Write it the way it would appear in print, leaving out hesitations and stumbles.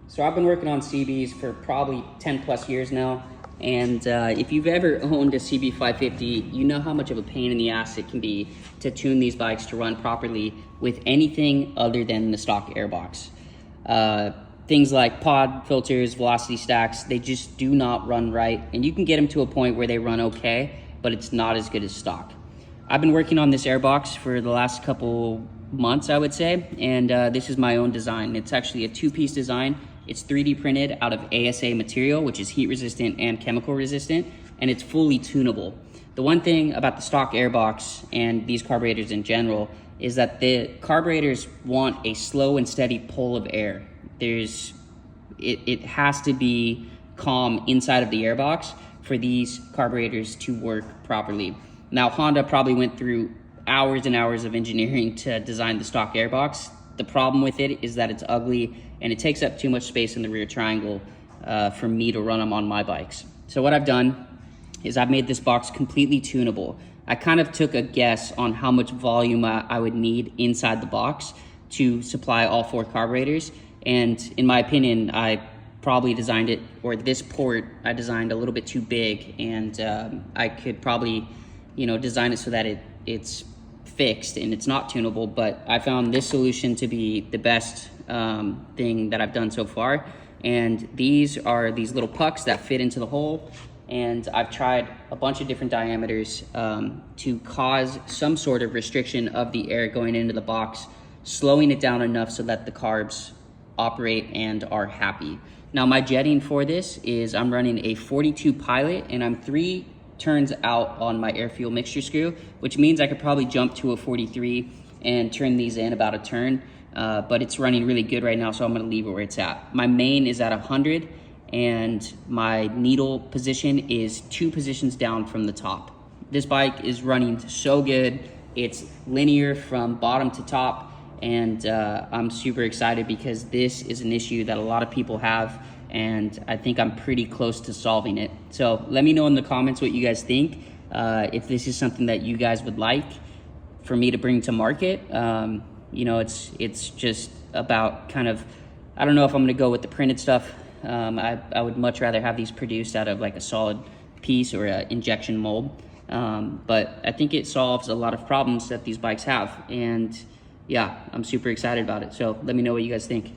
So I've been working on CBs for probably 10 plus years now. And if you've ever owned a CB550, you know how much of a pain in the ass it can be to tune these bikes to run properly with anything other than the stock airbox. Things like pod filters, velocity stacks, they just do not run right. And you can get them to a point where they run okay, but it's not as good as stock. I've been working on this airbox for the last couple months, I would say, and this is my own design. It's actually a two-piece design. It's 3D printed out of ASA material, which is heat resistant and chemical resistant, and it's fully tunable. The one thing about the stock airbox and these carburetors in general is that the carburetors want a slow and steady pull of air. It has to be calm inside of the airbox for these carburetors to work properly. Now, Honda probably went through hours and hours of engineering to design the stock airbox. The problem with it is that it's ugly and it takes up too much space in the rear triangle for me to run them on my bikes. So what I've done is I've made this box completely tunable. I kind of took a guess on how much volume I would need inside the box to supply all four carburetors. And in my opinion, I probably designed it, or this port I designed a little bit too big, and I could probably, design it so that it's fixed and it's not tunable. But I found this solution to be the best thing that I've done so far. And these are these little pucks that fit into the hole. And I've tried a bunch of different diameters to cause some sort of restriction of the air going into the box, slowing it down enough so that the carbs operate and are happy. Now, my jetting for this is I'm running a 42 Pilot, and I'm 3 turns out on my air fuel mixture screw, which means I could probably jump to a 43 and turn these in about a turn, but it's running really good right now, so I'm gonna leave it where it's at. My main is at 100, and my needle position is 2 positions down from the top. This bike is running so good. It's linear from bottom to top, and I'm super excited because this is an issue that a lot of people have, and I think I'm pretty close to solving it. So let me know in the comments what you guys think. If this is something that you guys would like for me to bring to market. It's just about kind of, I don't know if I'm gonna go with the printed stuff. I would much rather have these produced out of like a solid piece or an injection mold. But I think it solves a lot of problems that these bikes have. And yeah, I'm super excited about it. So let me know what you guys think.